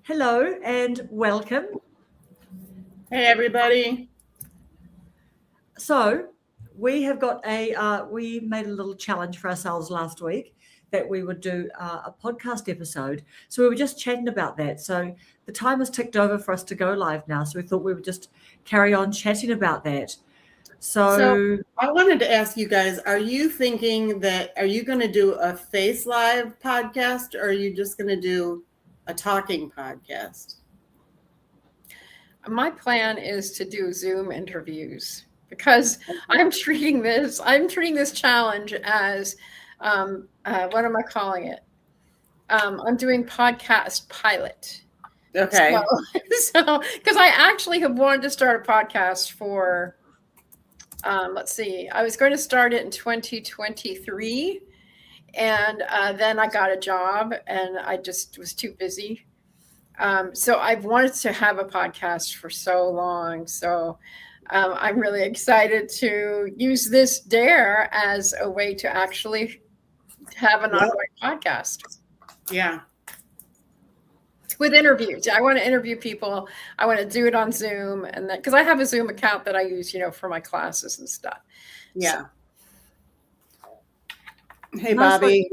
Hello and welcome. Hey, everybody. So we have got we made a little challenge for ourselves last week that we would do a podcast episode. So we were just chatting about that. So the time has ticked over for us to go live now. So we thought we would just carry on chatting about that. So I wanted to ask you guys, are you going to do a Face Live podcast, or are you just going to do a talking podcast? My plan is to do Zoom interviews because I'm treating this challenge as what am I calling it? I'm doing podcast pilot. Okay. So because I actually have wanted to start a podcast for let's see, I was going to start it in 2023, and then I got a job and I just was too busy. So I've wanted to have a podcast for so long. So I'm really excited to use this dare as a way to actually have an ongoing podcast. Yeah. With interviews. I want to interview people. I want to do it on Zoom, and that because I have a Zoom account that I use, for my classes and stuff. Yeah. Hey, Bobby.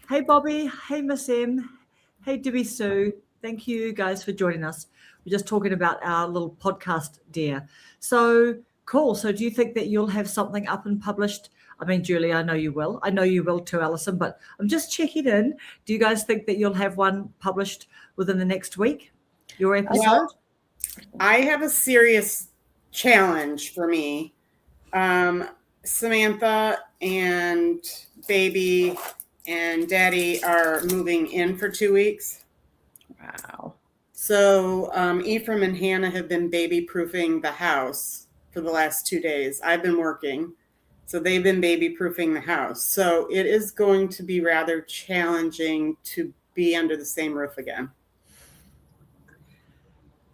Hey, Bobby. Hey, Miss M. Hey, Debbie Sue. Thank you guys for joining us. We're just talking about our little podcast, dear. So cool. So do you think that you'll have something up and published? I mean, Julie, I know you will. I know you will too, Alison, but I'm just checking in. Do you guys think that you'll have one published within the next week? Your episode? Well, I have a serious challenge for me. Samantha and baby and daddy are moving in for 2 weeks. Wow. So Ephraim and Hannah have been baby proofing the house for the last 2 days. I've been working. So they've been baby proofing the house. So it is going to be rather challenging to be under the same roof again.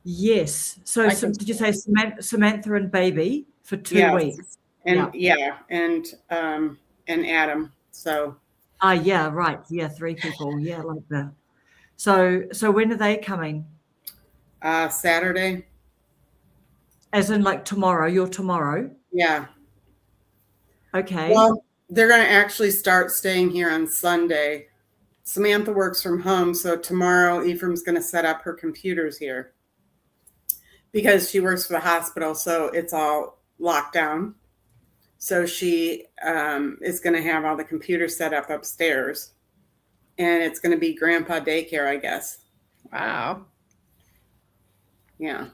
Yes. So did you say Samantha and baby for 2 weeks? And and Adam. So yeah, right. Yeah, 3 people. Yeah, like that. So when are they coming? Saturday. As in like tomorrow, you're tomorrow? Yeah. Okay. Well, they're going to actually start staying here on Sunday. Samantha works from home, so tomorrow Ephraim's going to set up her computers here because she works for the hospital, so it's all locked down. So she is going to have all the computers set up upstairs, and it's going to be grandpa daycare, I guess. Wow. Yeah.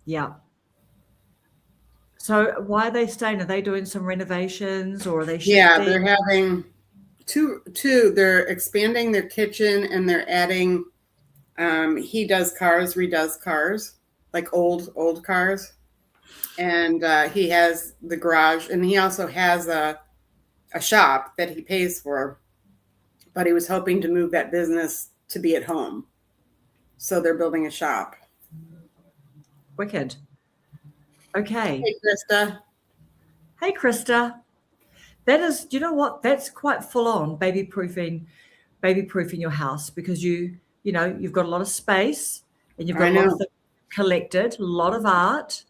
Yeah. So why are they staying? Are they doing some renovations or are they shifting? Yeah, they're having two. They're expanding their kitchen and they're adding. He does cars, redoes cars, like old cars, and he has the garage, and he also has a shop that he pays for. But he was hoping to move that business to be at home, so they're building a shop. Wicked. Okay. Hey, Krista. Hey, Krista. That is, you know what? That's quite full on baby proofing your house because you've got a lot of space and you've got a lot of things collected, a lot of art.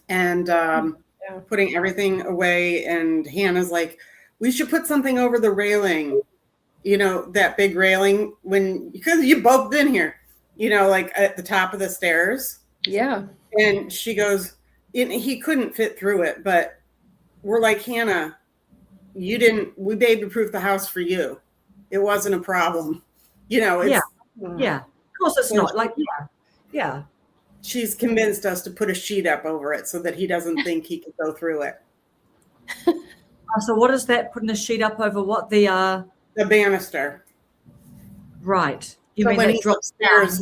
And putting everything away. And Hannah's like, we should put something over the railing, that big railing because you've both been here, like at the top of the stairs. Yeah. And she goes, he couldn't fit through it, but we're like, Hannah, we baby proofed the house for you. It wasn't a problem. It's, yeah. Of course it's not like, yeah. She's convinced us to put a sheet up over it so that he doesn't think he could go through it. So what is that? Putting a sheet up over what? The banister. Right. So when he's upstairs,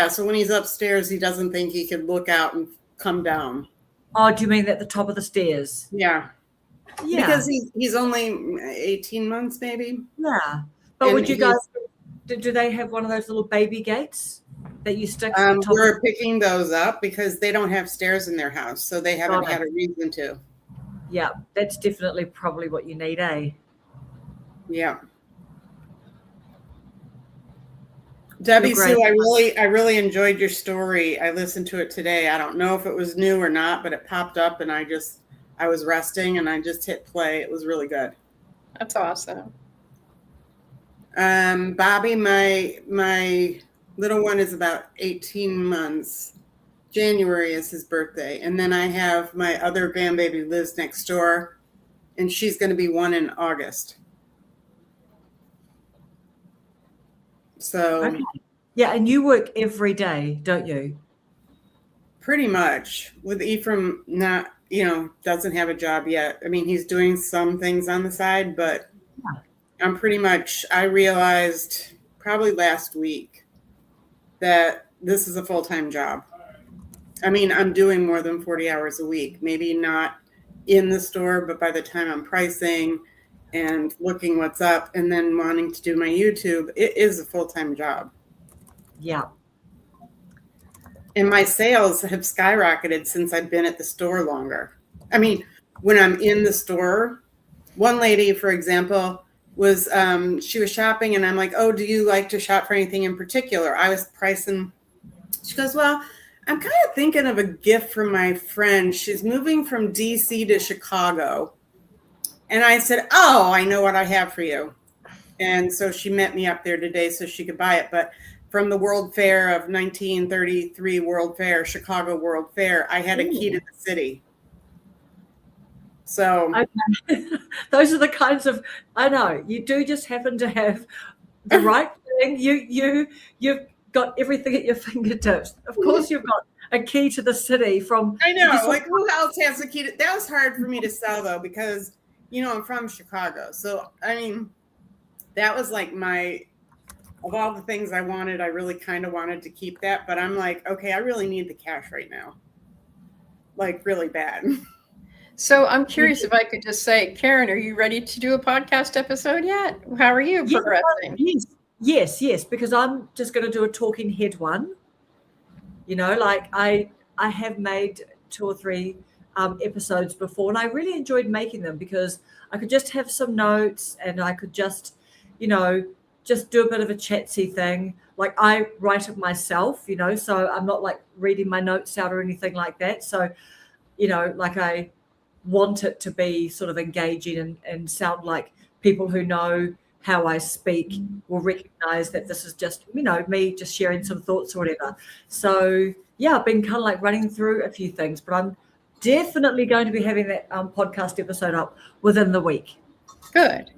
so when he's upstairs, he doesn't think he could look out and come down. Oh, do you mean at the top of the stairs? Yeah. Because he's only 18 months, maybe. Yeah. But would you guys, do they have one of those little baby gates that you stick to the top? We're picking those up because they don't have stairs in their house, so they haven't had a reason to. Yeah, that's definitely probably what you need, eh? Yeah. Debbie You're great. Sue, I really enjoyed your story. I listened to it today. I don't know if it was new or not, but it popped up and I was resting and I just hit play. It was really good. That's awesome. Bobby, my little one is about 18 months. January is his birthday. And then I have my other grandbaby lives next door, and she's going to be 1 in August. So Okay. Yeah, and you work every day, don't you? pretty much, with Ephraim not, doesn't have a job yet. I mean, he's doing some things on the side, but I realized probably last week that this is a full-time job. I mean, I'm doing more than 40 hours a week, maybe not in the store, but by the time I'm pricing and looking what's up and then wanting to do my YouTube, it is a full-time job. Yeah. And my sales have skyrocketed since I've been at the store longer. I mean, when I'm in the store, one lady, for example, she was shopping and I'm like, oh, do you like to shop for anything in particular? I was pricing. She goes, well, I'm kind of thinking of a gift for my friend. She's moving from DC to Chicago. And I said, oh, I know what I have for you. And so she met me up there today so she could buy it. But from the World Fair of 1933 World Fair, Chicago World Fair, I had a key to the city. So okay. Those are the kinds of, I know, you do just happen to have the right thing. You've got everything at your fingertips. Of course, you've got a key to the city from. I know, like who else has a key to, that was hard for me to sell though, because I'm from Chicago. So I mean, that was like of all the things I wanted, I really kind of wanted to keep that, but I'm like, okay, I really need the cash right now. Like really bad. So I'm curious if I could just say, Karen, are you ready to do a podcast episode yet? How are you progressing? Yes, because I'm just going to do a talking head one. Like I have made 2 or 3 episodes before, and I really enjoyed making them because I could just have some notes and I could just, just do a bit of a chatsy thing. Like I write it myself, so I'm not like reading my notes out or anything like that. So, like I want it to be sort of engaging and sound like people who know how I speak will recognize that this is just, me just sharing some thoughts or whatever. So yeah, I've been kind of like running through a few things, but I'm definitely going to be having that podcast episode up within the week. Good.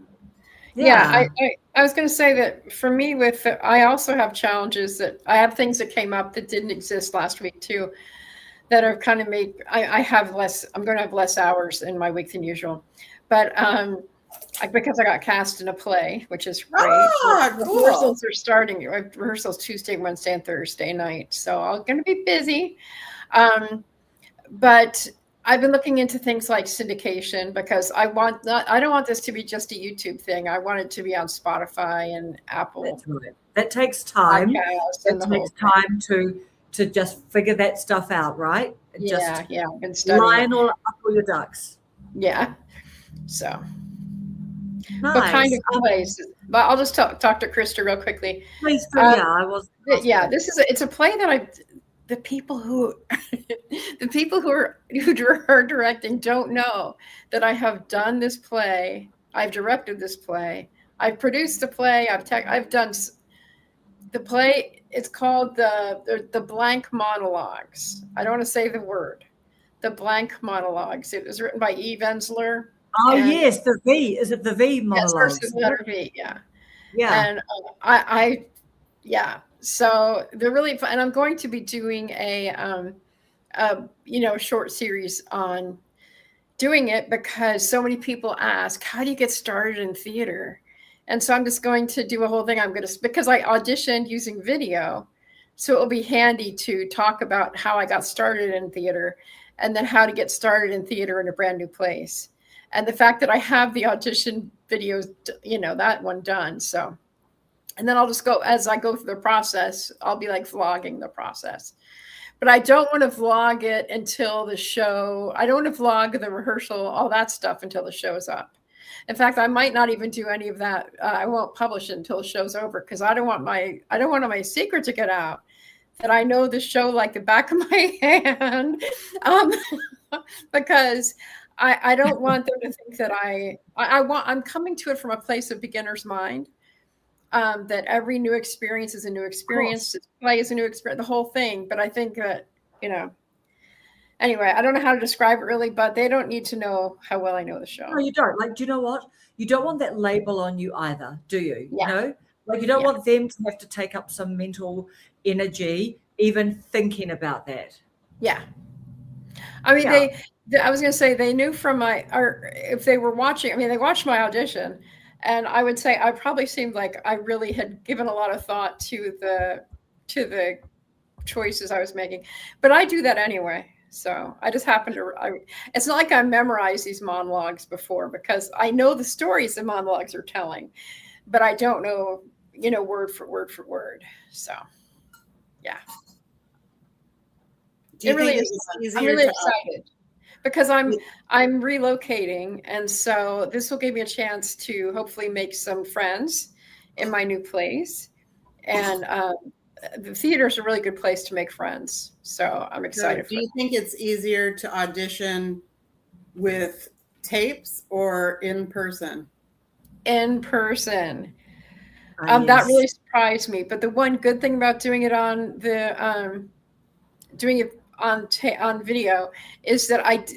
Yeah, I was going to say that for me I also have challenges that I have things that came up that didn't exist last week too, that have kind of made, I'm going to have less hours in my week than usual, but because I got cast in a play, which is great. Cool. Rehearsals are starting. Rehearsals Tuesday, Wednesday, and Thursday night. So I'm going to be busy. But I've been looking into things like syndication because I don't want this to be just a YouTube thing. I want it to be on Spotify and Apple. That takes time. It takes time to just figure that stuff out, right? Yeah. I've been studying. Line all your ducks. Yeah. So. Nice. What kind of plays? But I'll just talk to Krista real quickly. Please do. I was. Yeah, it's a play that the people who are directing don't know that I have done this play. I've directed this play. I've produced the play. I've done the play. It's called the Blank Monologues. I don't want to say the word. The Blank Monologues. It was written by Eve Ensler. Oh, yes, the V. Is it the V monologue? Yes, versus letter V, yeah. Yeah. And so they're really fun. And I'm going to be doing a short series on doing it because so many people ask, how do you get started in theater? And so I'm just going to do a whole thing. Because I auditioned using video, so it'll be handy to talk about how I got started in theater and then how to get started in theater in a brand new place. And the fact that I have the audition videos, that one done. So, and then I'll just go, as I go through the process, I'll be like vlogging the process. But I don't want to vlog it until the show. I don't want to vlog the rehearsal, all that stuff until the show's up. In fact, I might not even do any of that. I won't publish it until the show's over because I don't want my secret to get out. That I know the show like the back of my hand, because I don't want them to think that I'm coming to it from a place of beginner's mind. That every new experience is a new experience. Play is a new experience. The whole thing. But I think that anyway, I don't know how to describe it really, but they don't need to know how well I know the show. No, you don't. Like, do you know what? You don't want that label on you either, do you? Yeah. You know, like you don't want them to have to take up some mental energy even thinking about that. Yeah. I mean, I was going to say they knew from or if they were watching, I mean, they watched my audition, and I would say I probably seemed like I really had given a lot of thought to the choices I was making, but I do that anyway. So I just happen to, it's not like I memorized these monologues before because I know the stories the monologues are telling, but I don't know, word for word. So, yeah. It really is. I'm really excited because I'm relocating. And so this will give me a chance to hopefully make some friends in my new place. And, the theater is a really good place to make friends. So I'm excited. Do you think it's easier to audition with tapes or in person? In person. Yes. That really surprised me. But the one good thing about doing it on the on video is that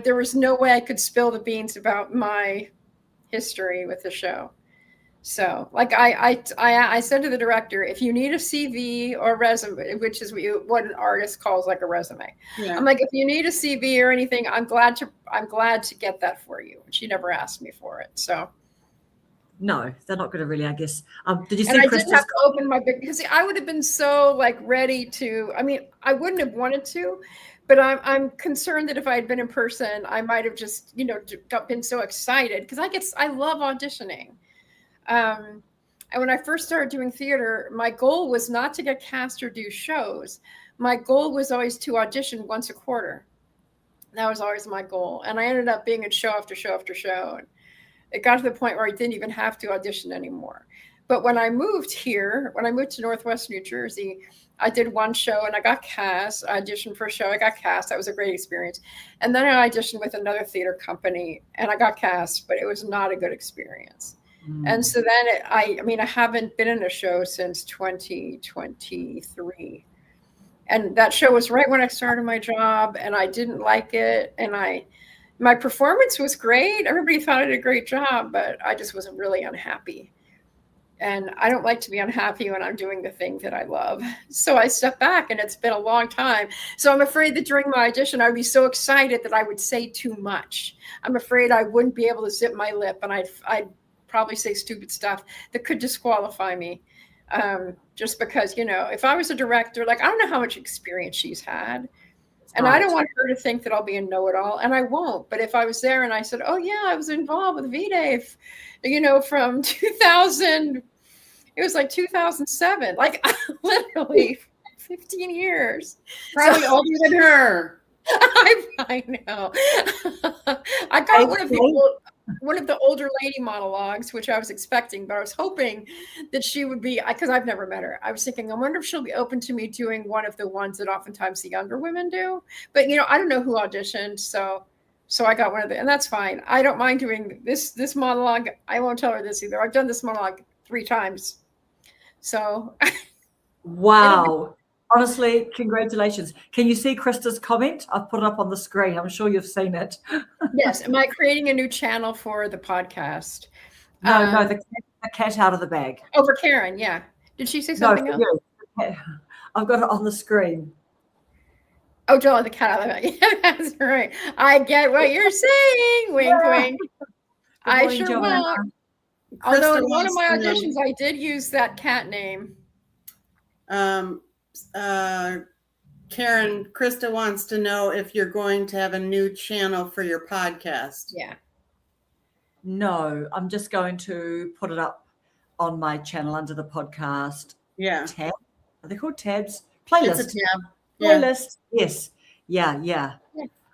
there was no way I could spill the beans about my history with the show. So, like I said to the director, if you need a CV or resume, which is what an artist calls like a resume, I'm like, if you need a CV or anything, I'm glad to get that for you. And she never asked me for it. So, no, they're not going to really, I guess. Did you see? And I didn't have to open my big because I would have been so like ready to. I mean, I wouldn't have wanted to, but I'm concerned that if I had been in person, I might have just been so excited because I love auditioning. And when I first started doing theater, my goal was not to get cast or do shows. My goal was always to audition once a quarter. That was always my goal. And I ended up being in show after show after show. And it got to the point where I didn't even have to audition anymore. But when I moved to Northwest New Jersey, I did one show and I got cast. I auditioned for a show. I got cast. That was a great experience. And then I auditioned with another theater company and I got cast, but it was not a good experience. And so then I haven't been in a show since 2023. And that show was right when I started my job and I didn't like it. And my performance was great. Everybody thought I did a great job, but I just wasn't really unhappy. And I don't like to be unhappy when I'm doing the thing that I love. So I stepped back and it's been a long time. So I'm afraid that during my audition, I would be so excited that I would say too much. I'm afraid I wouldn't be able to zip my lip and I'd probably say stupid stuff that could disqualify me. Just because, if I was a director, like, I don't know how much experience she's had. And I don't want her to think that I'll be a know-it-all, and I won't. But if I was there and I said, oh, yeah, I was involved with V-Day, from 2000, it was like 2007, like literally 15 years. Probably older than her. I know. I got one of the older lady monologues, which I was expecting, but I was hoping that she would be, because I've never met her. I was thinking, I wonder if she'll be open to me doing one of the ones that oftentimes the younger women do. But, I don't know who auditioned. So I got one of the, and that's fine. I don't mind doing this monologue. I won't tell her this either. I've done this monologue 3 times. So. Wow. Honestly, congratulations. Can you see Krista's comment? I've put it up on the screen. I'm sure you've seen it. Yes. Am I creating a new channel for the podcast? No, the cat out of the bag. Oh, for Karen. Yeah. Did she say something else? You. I've got it on the screen. Oh, Joel, the cat out of the bag. Yeah, that's right. I get what you're saying. Wink, wink. I sure will. Although in one of my auditions, I did use that cat name. Karen, Krista wants to know if you're going to have a new channel for your podcast. Yeah. No, I'm just going to put it up on my channel under the podcast. Yeah. Tab. Are they called tabs? Playlist. It's a tab. Playlist. Yeah. Yes. Yeah.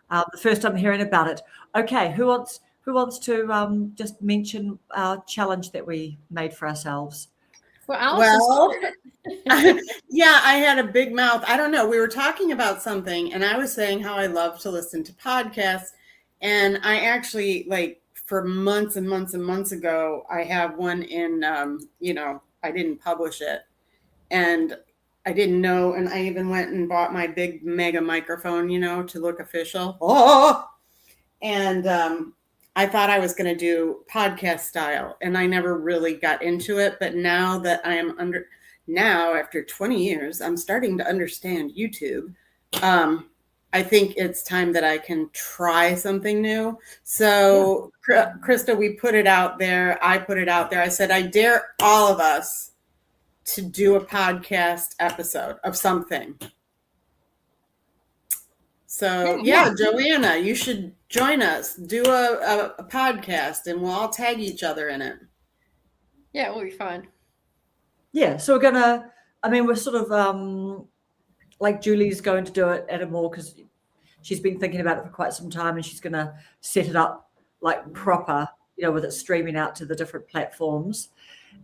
The first I'm hearing about it. Okay. Who wants Who wants to just mention our challenge that we made for ourselves? Well, Alice Well, yeah, I had a big mouth. I don't know. We were talking about something, and I was saying how I love to listen to podcasts. And I actually, like, for months and months and months ago, I have one in, I didn't publish it. And I didn't know. And I even went and bought my big mega microphone, to look official. Oh! And I thought I was going to do podcast style, and I never really got into it. But now that I am after 20 years, I'm starting to understand YouTube. I think it's time that I can try something new. So, Krista, we put it out there. I put it out there. I said, I dare all of us to do a podcast episode of something. So, yeah, Joanna, you should join us. Do a podcast, and we'll all tag each other in it. Yeah, it will be fun. Yeah, so we're sort of like Julie's going to do it at a more, because she's been thinking about it for quite some time, and she's going to set it up like proper, with it streaming out to the different platforms.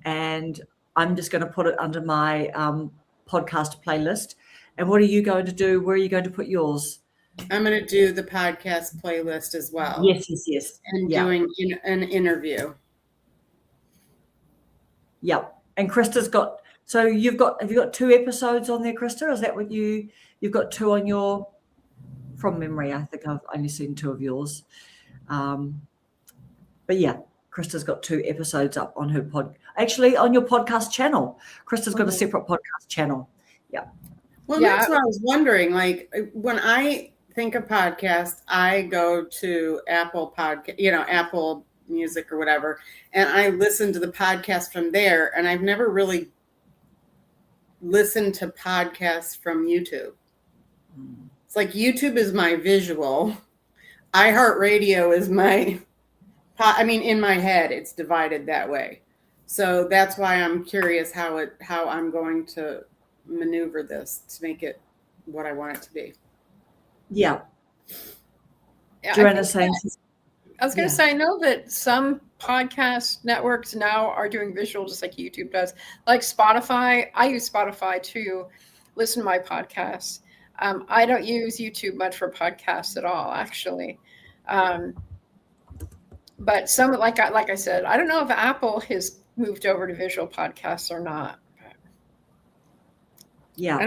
And I'm just going to put it under my podcast playlist. And what are you going to do? Where are you going to put yours? I'm going to do the podcast playlist as well. Yes. And doing an interview. Yep. And Krista's got, so have you got 2 episodes on there, Krista? Is that what you've got 2 on your, from memory? I think I've only seen 2 of yours. But yeah, Krista's got 2 episodes up on her actually on your podcast channel. Krista's got a separate podcast channel. Yeah. Well, that's what I was wondering. Like, when I think of podcast, I go to Apple Apple Music or whatever, and I listen to the podcast from there. And I've never really listened to podcasts from YouTube. It's like YouTube is my visual. iHeartRadio is my, in my head, it's divided that way. So that's why I'm curious how I'm going to maneuver this to make it what I want it to be. Yeah. Joanna saying, I was going to say, I know that some podcast networks now are doing visual just like YouTube does. Like Spotify, I use Spotify to listen to my podcasts. I don't use YouTube much for podcasts at all, actually. But some, like I said, I don't know if Apple has moved over to visual podcasts or not. Yeah. I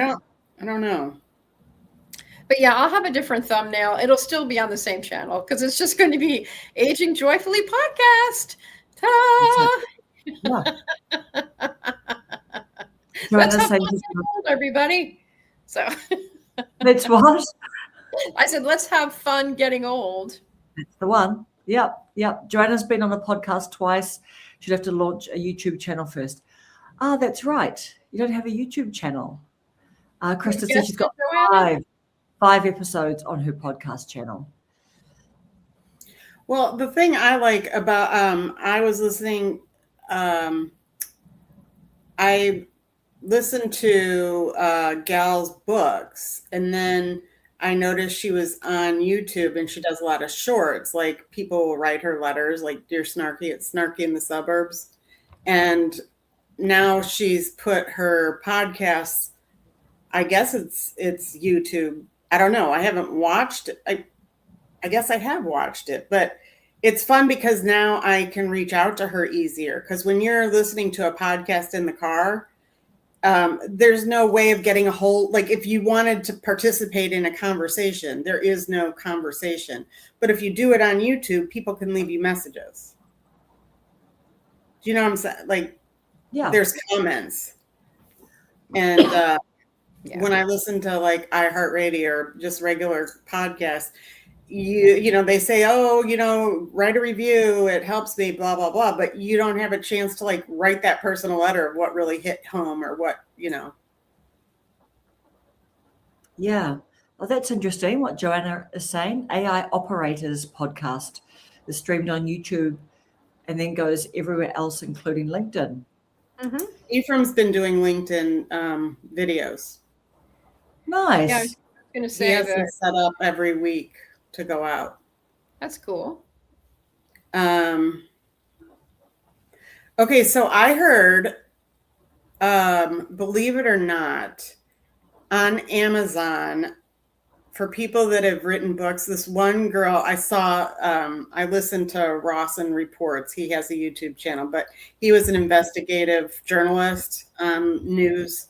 don't know. But yeah, I'll have a different thumbnail. It'll still be on the same channel because it's just going to be Aging Joyfully Podcast. Ta! Yeah. That's how fun getting old, everybody. So that's what? I said, let's have fun getting old. That's the one. Yep. Joanna's been on a podcast twice. She'd have to launch a YouTube channel first. Oh, that's right. You don't have a YouTube channel. Krista said she's got 5 episodes on her podcast channel. Well, the thing I like about, I was listening, I listened to Gal's books, and then I noticed she was on YouTube, and she does a lot of shorts. Like, people will write her letters, like Dear Snarky, it's Snarky in the Suburbs. And now she's put her podcasts, I guess it's YouTube. I don't know. I haven't watched it. I guess I have watched it, but it's fun because now I can reach out to her easier. Because when you're listening to a podcast in the car, there's no way of getting a whole, like, if you wanted to participate in a conversation, there is no conversation. But if you do it on YouTube, people can leave you messages. Do you know what I'm saying? Like, yeah, there's comments. And when I listen to like iHeartRadio or just regular podcasts, you know, they say, oh, you know, write a review, it helps me, blah, blah, blah. But you don't have a chance to like write that person a letter of what really hit home or what, you know. Yeah. Well, that's interesting what Joanna is saying. AI Operators podcast is streamed on YouTube and then goes everywhere else, including LinkedIn. Mm-hmm. Ephraim's been doing LinkedIn videos. Nice. Yeah, I was going to say he has it set up every week to go out. That's cool. Okay, so I heard, believe it or not, on Amazon, for people that have written books, this one girl I saw, I listened to Rawson Reports. He has a YouTube channel, but he was an investigative journalist, news.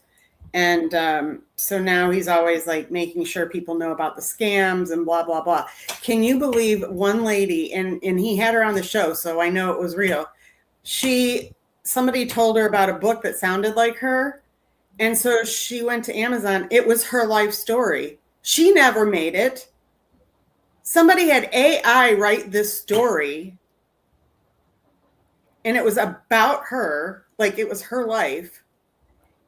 And so now he's always like making sure people know about the scams and blah, blah, blah. Can you believe one lady, and he had her on the show, so I know it was real. Somebody told her about a book that sounded like her. And so she went to Amazon. It was her life story. She never made it. Somebody had AI write this story. And it was about her, like it was her life.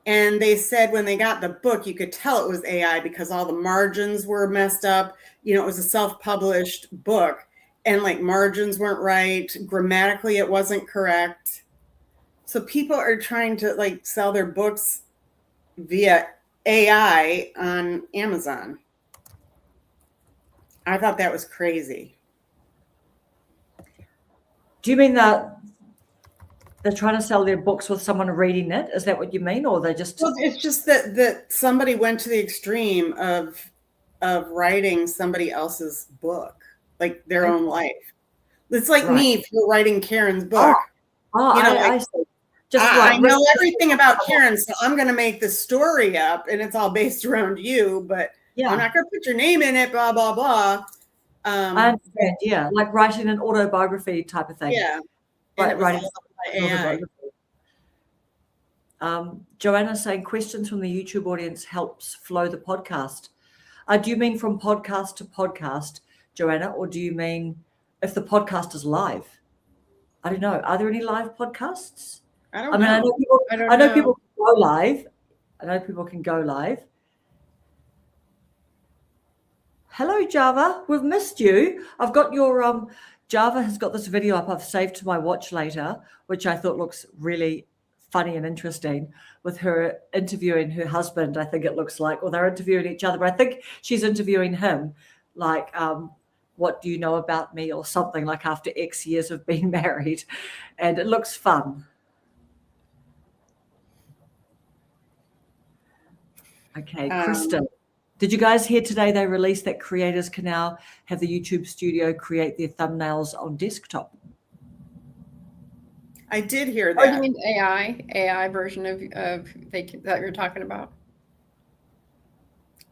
And they said when they got the book, you could tell it was AI because all the margins were messed up. You know, it was a self-published book and like margins weren't right. Grammatically, it wasn't correct. So people are trying to like sell their books via AI on Amazon. I thought that was crazy. Do you mean that they're trying to sell their books with someone reading it? Is that what you mean? Or they just... Well, it's just that somebody went to the extreme of writing somebody else's book, like their own life. It's like me for writing Karen's book. Oh, you know, I see. Just I know everything about Karen, so I'm going to make the story up, and it's all based around you, but I'm not going to put your name in it, blah, blah, blah. I understand, yeah. Like writing an autobiography type of thing. Yeah. Right, writing AI. Joanna's saying questions from the YouTube audience helps flow the podcast. Do you mean from podcast to podcast, Joanna, or do you mean if the podcast is live? I don't know. Are there any live podcasts? I know people can go live. I know people can go live. Hello, Java. We've missed you. I've got your Java has got this video up I've saved to my watch later, which I thought looks really funny and interesting, with her interviewing her husband, I think it looks like, or they're interviewing each other, but I think she's interviewing him, like, what do you know about me, or something, like after X years of being married. And it looks fun. Okay, Krista. Did you guys hear today they released that creators can now have the YouTube studio create their thumbnails on desktop? I did hear that. Oh, you mean AI version of that you're talking about?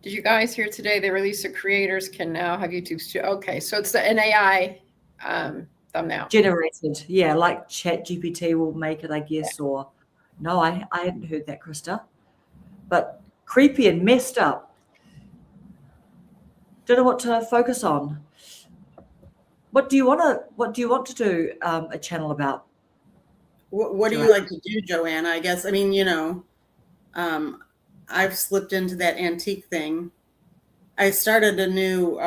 Did you guys hear today they released the creators can now have YouTube studio? Okay, so it's an AI thumbnail. Generated, yeah, like ChatGPT will make it, I guess, or no, I hadn't heard that, Krista. But creepy and messed up. Don't know what to focus on. What do you want to do a channel about? What do you like to do, Joanna? I guess, I mean, you know, I've slipped into that antique thing. I started a new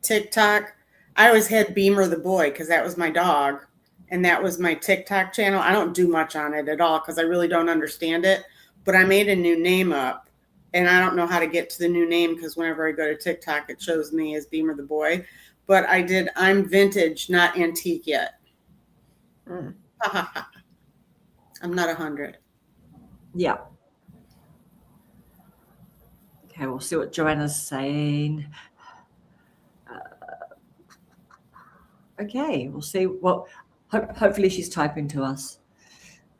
TikTok. I always had Beamer the boy because that was my dog, and that was my TikTok channel. I don't do much on it at all because I really don't understand it. But I made a new name up, and I don't know how to get to the new name because whenever I go to TikTok, it shows me as Beamer the boy. But I'm vintage, not antique yet. I'm not 100. Yeah. Okay, we'll see what Joanna's saying. Okay, we'll see. Well, hopefully she's typing to us.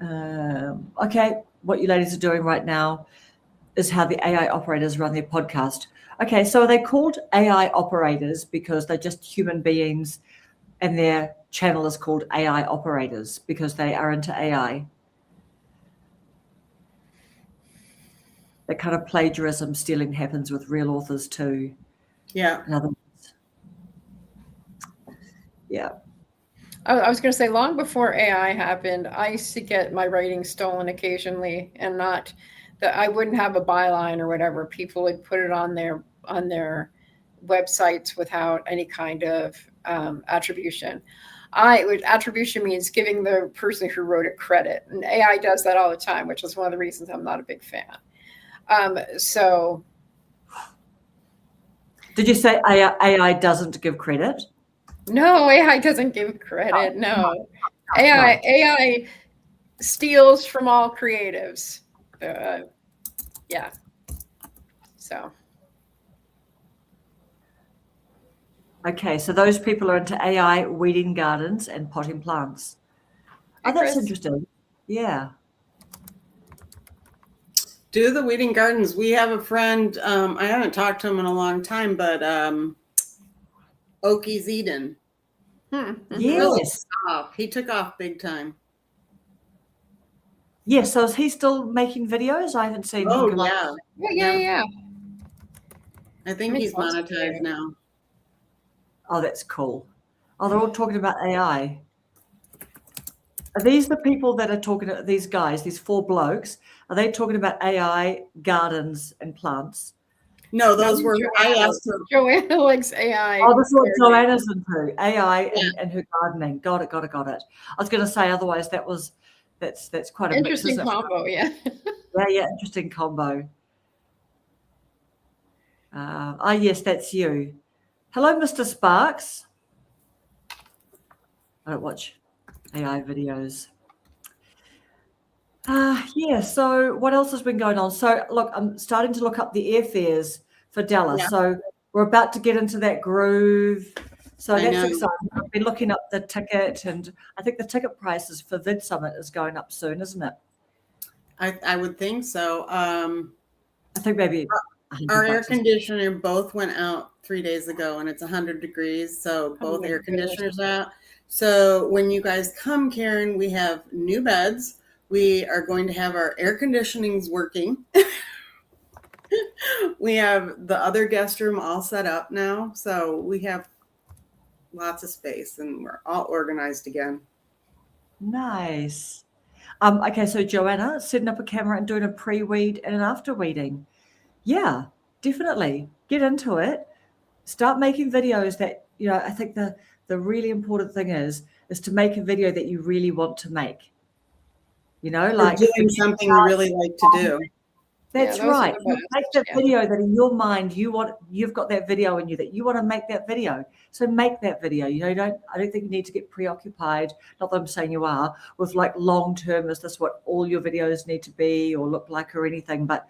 Okay, what you ladies are doing right now is how the AI operators run their podcast. Okay, so are they called AI operators because they're just human beings and their channel is called AI operators because they are into AI? That kind of plagiarism, stealing happens with real authors too. Yeah. Yeah. I was going to say, long before AI happened, I used to get my writing stolen occasionally, and not that I wouldn't have a byline or whatever. People would put it on their websites without any kind of attribution. Attribution means giving the person who wrote it credit, and AI does that all the time, which is one of the reasons I'm not a big fan. So, Did you say AI doesn't give credit? No, AI doesn't give credit. No, AI steals from all creatives. Yeah. So. Okay, so those people are into AI weeding gardens and potting plants. Hi, Oh, that's Chris. interesting. Yeah. Do the weeding gardens. We have a friend. I haven't talked to him in a long time, but Okies Eden. Yes. He took off big time. Yes. So is he still making videos? I haven't seen him. Oh come up. Yeah. I think he's monetized now. Oh, that's cool. Oh, they're all talking about AI. Are these the people that are talking to these guys, these 4 blokes? Are they talking about AI, gardens, and plants? No, those were, I asked her. Joanna likes AI. Oh, this is what Joanna's into, AI and her gardening. Got it. I was going to say, otherwise that's quite a Interesting mix, combo, yeah. Yeah, interesting combo. Yes, that's you. Hello, Mr. Sparks. I don't watch AI videos. Yeah, so what else has been going on? So look, I'm starting to look up the airfares for Dallas. Yeah. So we're about to get into that groove. So I that's know. exciting. I've been looking up the ticket, and I think the ticket prices for Vid Summit is going up soon, isn't it? I would think so. I think maybe our air conditioner both went out 3 days ago, and it's 100 degrees. So both air conditioners out. So when you guys come, Karen, we have new beds. We are going to have our air conditionings working. We have the other guest room all set up now. So we have lots of space, and we're all organized again. Nice. Okay, so Joanna, setting up a camera and doing a pre-weed and an after weeding. Yeah, definitely. Get into it. Start making videos that, I think the really important thing is to make a video that you really want to make. Like doing something you really like to do. That's right. Make that video that in your mind you've got that video in you that you want to make that video. So make that video. I don't think you need to get preoccupied, not that I'm saying you are, with like long term, is this what all your videos need to be or look like or anything. But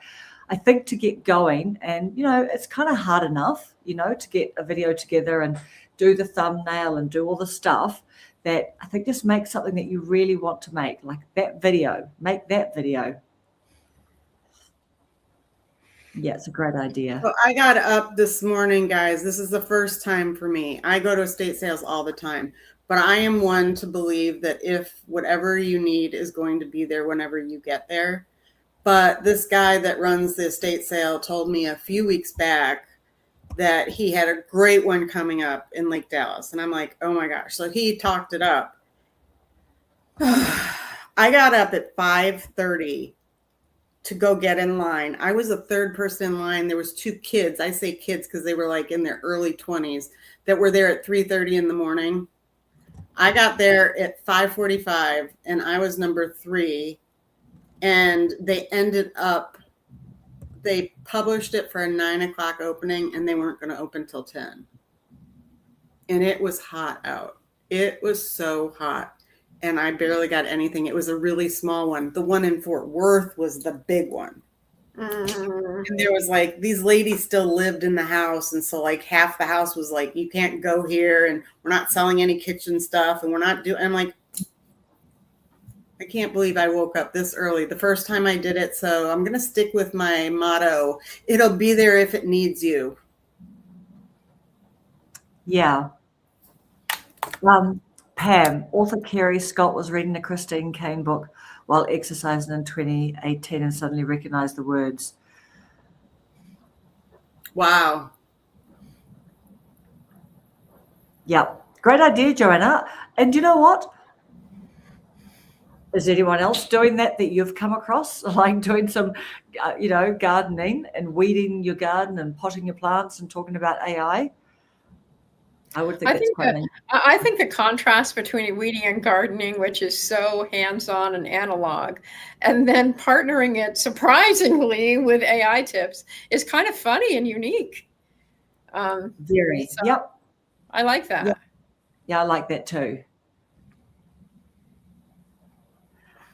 I think to get going, and it's kind of hard enough, to get a video together and do the thumbnail and do all the stuff, that I think just make something that you really want to make, like that video. Make that video. Yeah, it's a great idea. So I got up this morning, guys. This is the first time for me. I go to estate sales all the time, but I am one to believe that if whatever you need is going to be there whenever you get there. But this guy that runs the estate sale told me a few weeks back that he had a great one coming up in Lake Dallas. And I'm like, oh my gosh. So he talked it up. I got up at 5:30 to go get in line. I was the third person in line. There was 2 kids. I say kids because they were like in their early 20s that were there at 3:30 in the morning. I got there at 5:45 and I was number 3. And they published it for a 9 o'clock opening, and they weren't going to open till 10. And it was hot out. It was so hot. And I barely got anything. It was a really small one. The one in Fort Worth was the big one. And there was like, these ladies still lived in the house. And so like half the house was like, you can't go here. And we're not selling any kitchen stuff. And we're not doing, I'm like, I can't believe I woke up this early. The first time I did it. So I'm going to stick with my motto. It'll be there if it needs you. Yeah. Pam, author Kerry Scott was reading the Christine Kane book while exercising in 2018 and suddenly recognized the words. Wow. Yeah. Great idea, Joanna. And you know what? Is anyone else doing that you've come across, like doing some, gardening and weeding your garden and potting your plants and talking about AI? I would think it's quite. I think the contrast between weeding and gardening, which is so hands-on and analog, and then partnering it surprisingly with AI tips, is kind of funny and unique. Very. So Yep. I like that. Yep. Yeah, I like that too.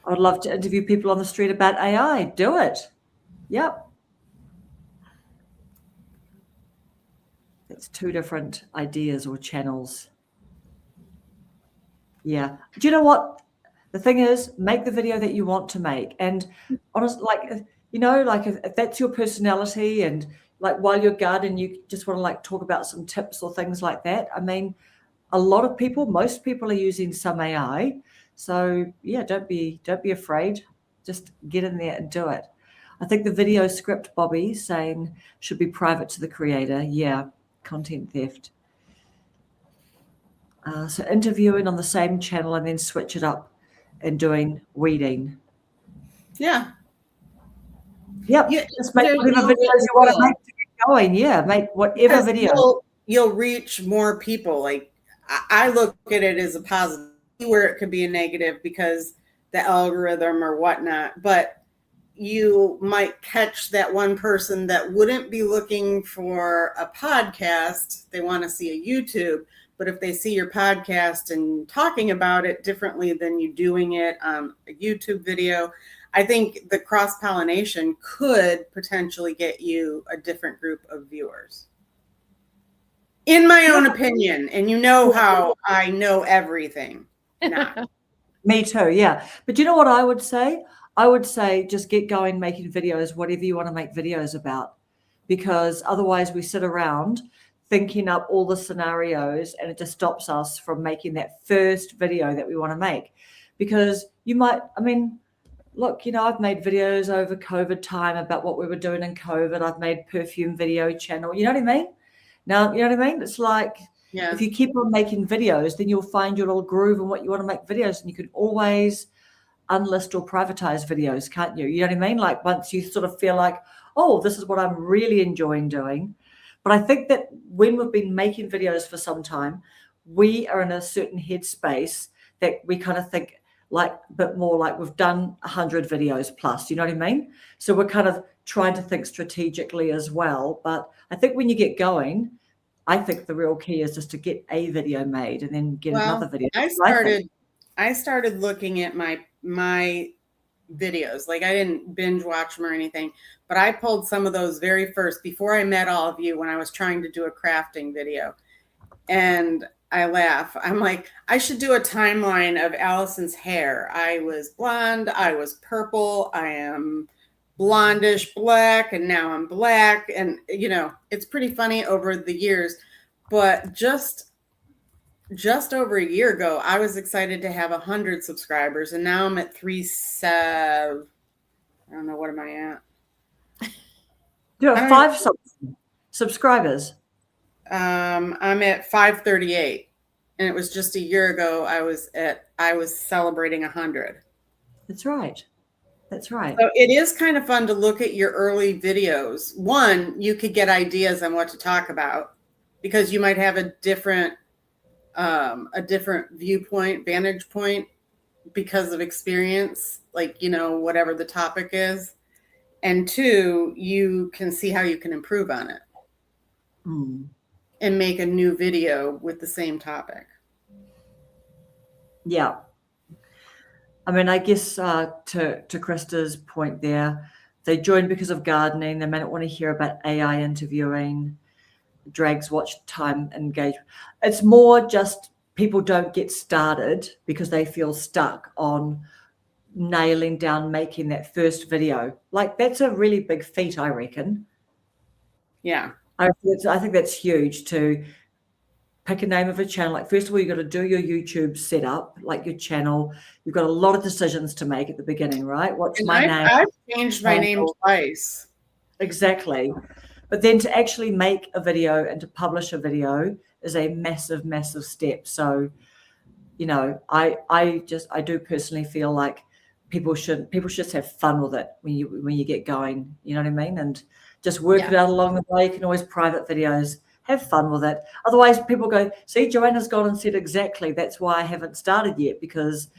I'd love to interview people on the street about AI. Do it. Yep. It's two different ideas or channels. Yeah. Do you know what? The thing is, make the video that you want to make. And honestly, like, you know, like if that's your personality and like while you're gardening, you just want to like talk about some tips or things like that. I mean, a lot of people, most people are using some AI. So yeah, don't be afraid. Just get in there and do it. I think the video script, Bobby, saying should be private to the creator. Yeah, content theft. So interviewing on the same channel and then switch it up and doing weeding. Yeah. Yep. Yeah, Just make there's whatever no videos you want to make to get going. Yeah, make whatever Because video. you'll reach more people. Like I look at it as a positive, where it could be a negative because the algorithm or whatnot. But you might catch that one person that wouldn't be looking for a podcast. They want to see a YouTube. But if they see your podcast and talking about it differently than you doing it on a YouTube video, I think the cross-pollination could potentially get you a different group of viewers. In my own opinion, and you know how I know everything. Not. Me too, yeah. But you know what I would say? I would say just get going making videos, whatever you want to make videos about, because otherwise we sit around thinking up all the scenarios and it just stops us from making that first video that we want to make. Because you might, I mean, look, you know, I've made videos over COVID time about what we were doing in COVID. I've made perfume video channel. You know what I mean? Now, you know what I mean? It's like, Yeah. if you keep on making videos, then you'll find your little groove and what you want to make videos. And you can always unlist or privatize videos, can't you? You know what I mean? Like once you sort of feel like, oh, this is what I'm really enjoying doing. But I think that when we've been making videos for some time, we are in a certain headspace that we kind of think like a bit more like we've done 100 videos plus, you know what I mean? So we're kind of trying to think strategically as well. But I think when you get going, I think the real key is just to get a video made and then get another video. I started looking at my videos. Like I didn't binge watch them or anything, but I pulled some of those very first before I met all of you when I was trying to do a crafting video. And I laugh. I'm like, I should do a timeline of Allison's hair. I was blonde. I was purple. I am blondish black. And now I'm black. And, you know, it's pretty funny over the years. But just over a year ago, I was excited to have 100 subscribers. And now I'm at 370. I don't know. What am I at? You have 5 subscribers. I'm at 538, and it was just a year ago. I was celebrating 100. That's right. That's right. So it is kind of fun to look at your early videos. One, you could get ideas on what to talk about because you might have a different viewpoint, vantage point because of experience, like, you know, whatever the topic is. And two, you can see how you can improve on it. And make a new video with the same topic. Yeah. I mean, I guess to Krista's point there, they joined because of gardening. They may not want to hear about AI interviewing, drags watch time engagement. It's more just people don't get started because they feel stuck on nailing down making that first video. Like that's a really big feat, I reckon. Yeah. I think that's huge to pick a name of a channel. Like first of all, you got to do your YouTube setup, like your channel. You've got a lot of decisions to make at the beginning, right? What's my name? I've changed my name twice. Exactly. But then to actually make a video and to publish a video is a massive, massive step. So, you know, I do personally feel like people should just have fun with it when you get going. You know what I mean? And just work it out along the way. You can always private videos, have fun with it. Otherwise, people go, see, Joanna's gone and said exactly. That's why I haven't started yet, because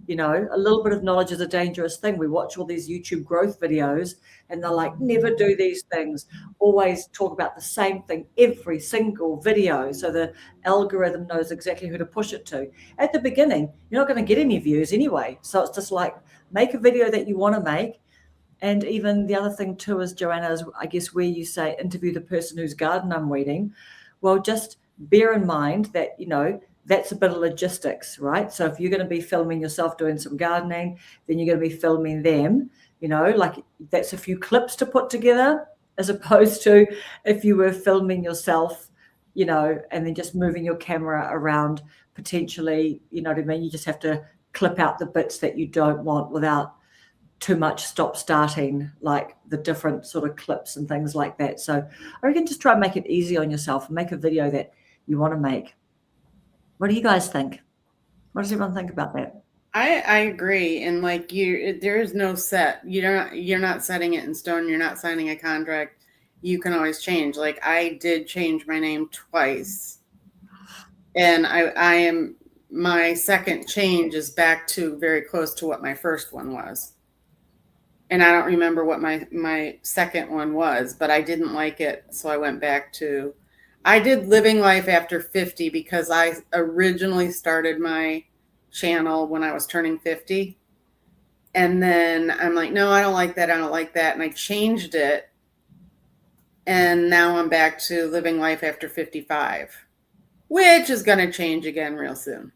You know, a little bit of knowledge is a dangerous thing. We watch all these YouTube growth videos and they're like, never do these things. Always talk about the same thing every single video. So the algorithm knows exactly who to push it to. At the beginning, you're not going to get any views anyway. So it's just like, make a video that you want to make. And even the other thing too is, Joanna, is I guess where you say interview the person whose garden I'm weeding. Well, just bear in mind that, you know, that's a bit of logistics, right? So if you're going to be filming yourself doing some gardening, then you're going to be filming them, you know, like that's a few clips to put together, as opposed to if you were filming yourself, you know, and then just moving your camera around potentially, you know what I mean? You just have to clip out the bits that you don't want without too much stop starting, like the different sort of clips and things like that. So I reckon just try and make it easy on yourself and make a video that you want to make. What do you guys think? What does everyone think about that? I agree. And like there is no set. You're not setting it in stone. You're not signing a contract. You can always change. Like I did change my name twice. And I am, my second change is back to very close to what my first one was. And I don't remember what my second one was, but I didn't like it. So I went back to, I did Living Life After 50 because I originally started my channel when I was turning 50. And then I'm like, no, I don't like that. I don't like that. And I changed it. And now I'm back to Living Life After 55, which is going to change again real soon.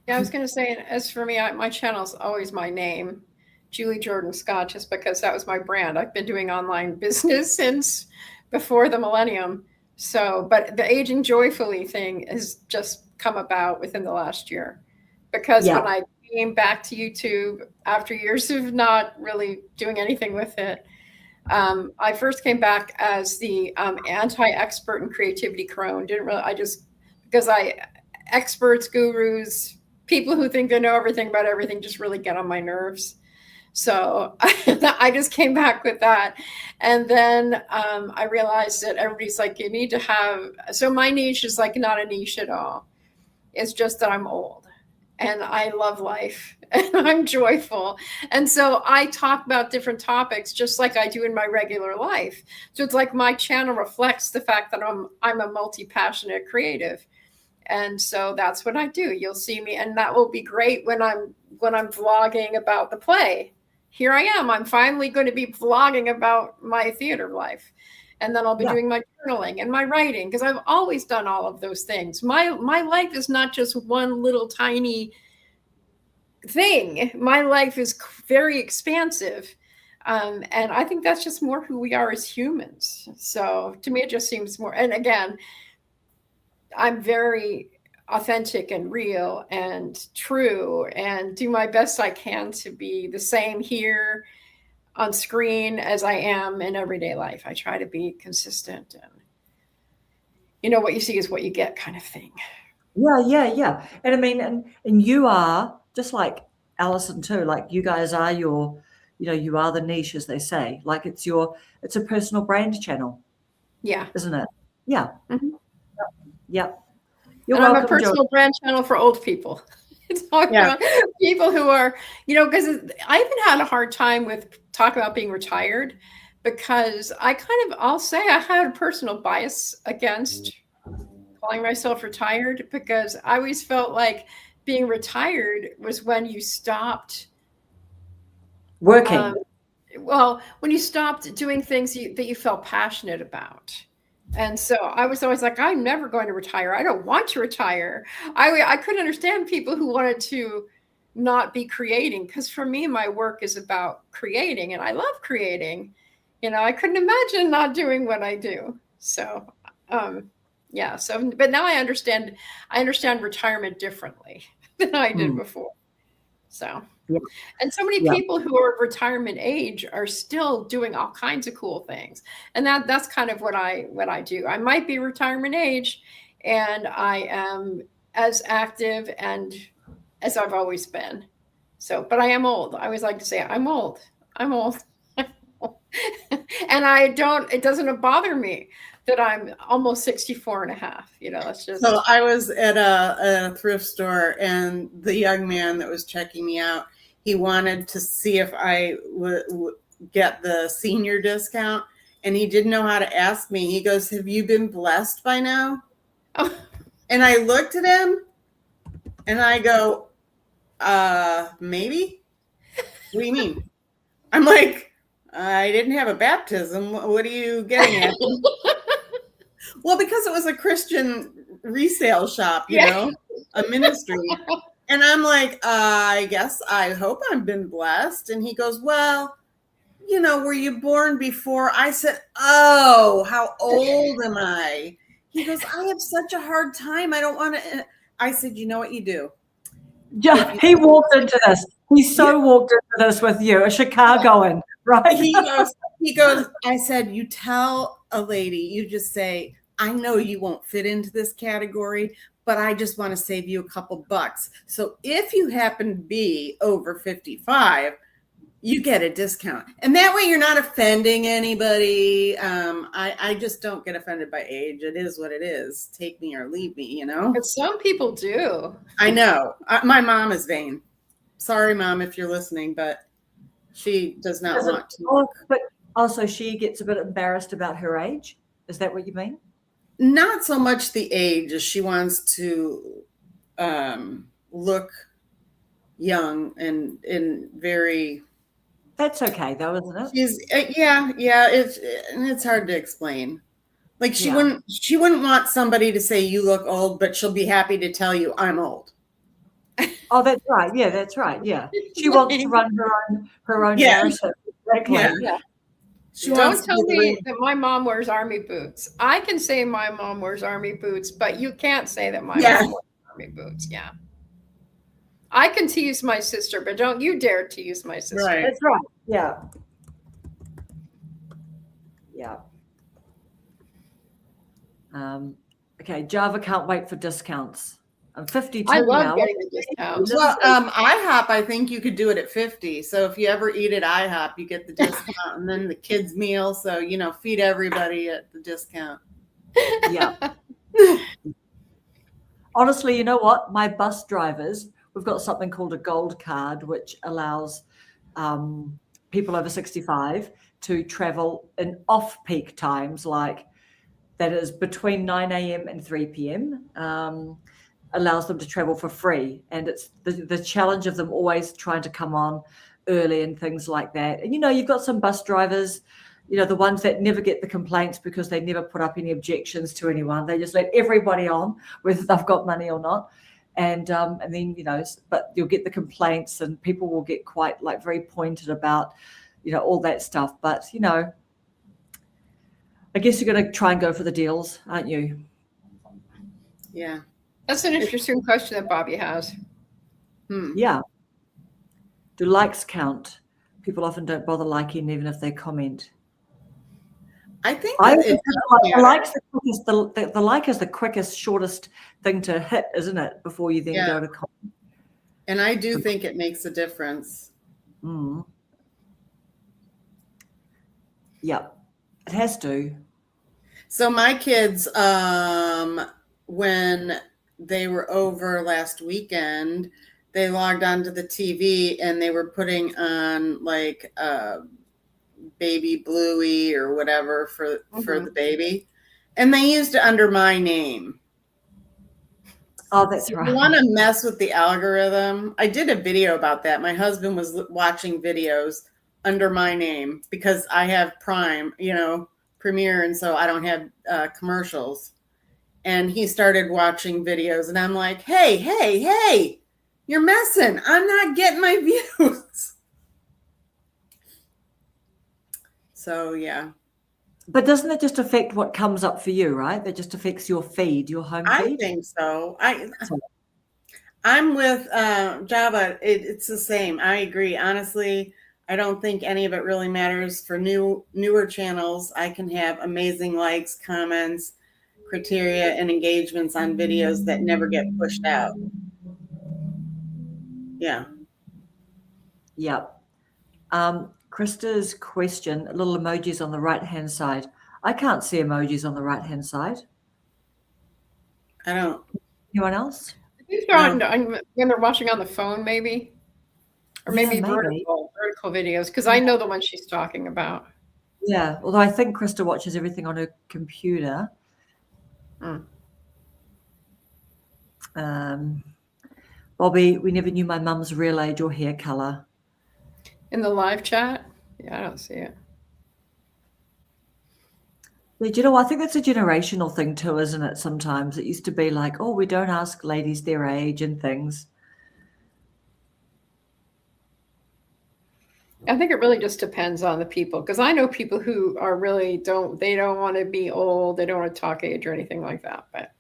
Yeah, I was going to say, as for me, my channel is always my name, Julie Jordan Scott, just because that was my brand. I've been doing online business since before the millennium. So, but the Aging Joyfully thing has just come about within the last year, because when I came back to YouTube after years of not really doing anything with it, I first came back as the anti-expert in creativity crone. Because experts, gurus, people who think they know everything about everything just really get on my nerves. So I just came back with that. And then I realized that everybody's like, you need to have, so my niche is like not a niche at all. It's just that I'm old and I love life and I'm joyful. And so I talk about different topics just like I do in my regular life. So it's like my channel reflects the fact that I'm a multi-passionate creative. And so that's what I do. You'll see me, and that will be great when I'm vlogging about the play. Here I am. I'm finally going to be vlogging about my theater life. And then I'll be doing my journaling and my writing, because I've always done all of those things. My life is not just one little tiny thing. My life is very expansive. And I think that's just more who we are as humans. So to me, it just seems more, and again, I'm very authentic and real and true, and do my best I can to be the same here on screen as I am in everyday life. I try to be consistent, and you know, what you see is what you get kind of thing. Yeah. And I mean, and you are just like Alison too, like you guys are you are the niche, as they say, like it's a personal brand channel. Yeah. Isn't it? Yeah. Mm-hmm. Yeah. You're welcome, I'm a personal brand channel for old people. It's about people who are, because I even had a hard time with talking about being retired, because I'll say I had a personal bias against calling myself retired, because I always felt like being retired was when you stopped working. When you stopped doing things that you felt passionate about. And so I was always like, I'm never going to retire. I don't want to retire. I couldn't understand people who wanted to not be creating, because for me, my work is about creating, and I love creating. I couldn't imagine not doing what I do. So, but now I understand retirement differently than I did before. So, and so many people who are retirement age are still doing all kinds of cool things. And that's kind of what I do. I might be retirement age, and I am as active and as I've always been. So, but I am old. I always like to say I'm old. And it doesn't bother me that I'm almost 64 and a half. It's just. So I was at a thrift store, and the young man that was checking me out, he wanted to see if I would get the senior discount, and he didn't know how to ask me. He goes, "Have you been blessed by now?" Oh. And I looked at him, and I go, maybe. What do you mean? I'm like, I didn't have a baptism. What are you getting at? Well, because it was a Christian resale shop, you know, a ministry. And I'm like, I hope I've been blessed. And he goes, well, were you born before? I said, oh, how old am I? He goes, I have such a hard time. I don't want to. I said, you know what you do? He walked into this. He walked into this with you, a Chicagoan, right? He goes, I said, you tell a lady, you just say, I know you won't fit into this category, but I just want to save you a couple bucks. So if you happen to be over 55, you get a discount. And that way you're not offending anybody. I just don't get offended by age. It is what it is. Take me or leave me, But some people do. I know. My mom is vain. Sorry, Mom, if you're listening, but she does not want to. But also she gets a bit embarrassed about her age. Is that what you mean? Not so much the age as she wants to look young and very. That's okay, though, isn't it? She's it's hard to explain. Like she wouldn't want somebody to say you look old, but she'll be happy to tell you I'm old. Oh, that's right. Yeah, that's right. Yeah, she wants to run her own narrative. Exactly. Yeah. Don't tell me that my mom wears army boots. I can say my mom wears army boots, but you can't say that my mom wears army boots. Yeah. I can tease my sister, but don't you dare tease my sister. Right. That's right. Yeah. Yeah. Okay, Java can't wait for discounts. I'm 52 I love now. getting the discounts. Well, IHOP, I think you could do it at 50. So if you ever eat at IHOP, you get the discount, and then the kids' meal. So feed everybody at the discount. Yeah. Honestly, you know what? My bus drivers, we've got something called a gold card, which allows people over 65 to travel in off-peak times, like that is between 9 a.m. and 3 p.m. Allows them to travel for free. And it's the challenge of them always trying to come on early and things like that. And, you've got some bus drivers, the ones that never get the complaints because they never put up any objections to anyone. They just let everybody on, whether they've got money or not. And then, but you'll get the complaints and people will get quite very pointed about, all that stuff. But, I guess you're going to try and go for the deals, aren't you? Yeah. That's an interesting question that Bobby has. Yeah. Do likes count? People often don't bother liking even if they comment. I think the like is the quickest, shortest thing to hit, isn't it? Before you then go to comment. And I do think it makes a difference. Mm. Yeah, it has to. So my kids, when they were over last weekend, they logged onto the TV and they were putting on Baby Bluey or whatever for the baby, and they used it under my name. Oh, that's right. If you want to mess with the algorithm, I did a video about that. My husband was watching videos under my name because I have Prime, Premiere, and so I don't have commercials. And he started watching videos, and I'm like, hey, you're messing. I'm not getting my views. So, yeah. But doesn't it just affect what comes up for you, right? That just affects your feed, your home feed? I think so. I'm with Java. It's the same. I agree. Honestly, I don't think any of it really matters for newer channels. I can have amazing likes, comments, criteria, and engagements on videos that never get pushed out. Yeah. Yep. Krista's question, little emojis on the right-hand side. I can't see emojis on the right-hand side. I don't. Anyone else? I think they're when they're watching on the phone, maybe. Or maybe, Yeah, maybe. vertical videos, because I know the one she's talking about. Yeah, although I think Krista watches everything on her computer. Bobby, we never knew my mum's real age or hair color. In the live chat? Yeah, I don't see it. But you know, I think that's a generational thing too, isn't it? Sometimes it used to be like, oh, we don't ask ladies their age and things. I think it really just depends on the people, because I know people who are really don't want to be old, they don't want to talk age or anything like that. But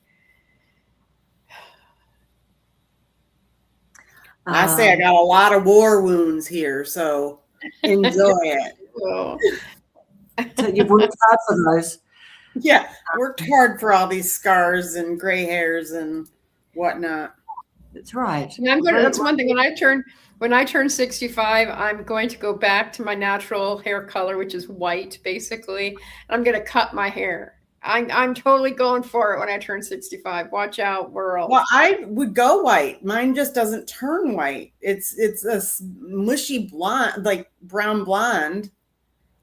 I say I got a lot of war wounds here, so enjoy it. So you've worked hard for those. Yeah, worked hard for all these scars and gray hairs and whatnot. That's right. And that's one thing. When I turn 65, I'm going to go back to my natural hair color, which is white, basically. And I'm going to cut my hair. I'm totally going for it when I turn 65. Watch out, world. Well, I would go white. Mine just doesn't turn white. It's a mushy blonde, like brown blonde.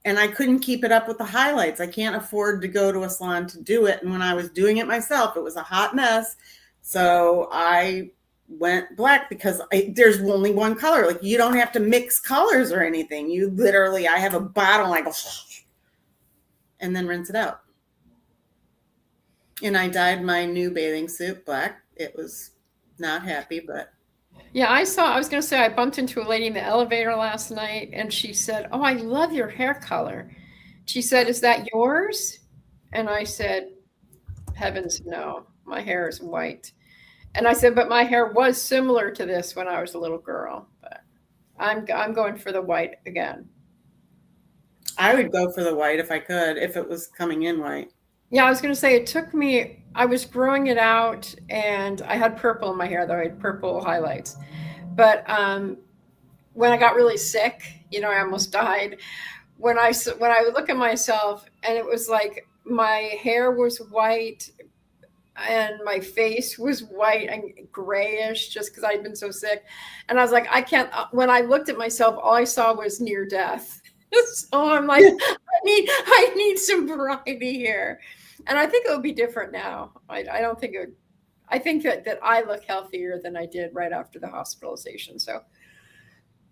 And I couldn't keep it up with the highlights. I can't afford to go to a salon to do it. And when I was doing it myself, it was a hot mess. So I went black because there's only one color. Like, you don't have to mix colors or anything. You literally, I have a bottle, I go, and then rinse it out. And I dyed my new bathing suit black. It was not happy, but. Yeah, I was going to say, I bumped into a lady in the elevator last night, and she said, oh, I love your hair color. She said, is that yours? And I said, heavens, no, my hair is white. And I said, but my hair was similar to this when I was a little girl. But I'm going for the white again. I would go for the white if I could, if it was coming in white. Yeah, I was going to say, it took me, I was growing it out, and I had purple in my hair, though. I had purple highlights. But when I got really sick, I almost died. When I would look at myself, and it was like my hair was white and my face was white and grayish just because I'd been so sick. And I was like, I can't, when I looked at myself, all I saw was near death. So I'm like, I need some variety here. And I think it would be different now. I don't think it would. I think that I look healthier than I did right after the hospitalization. So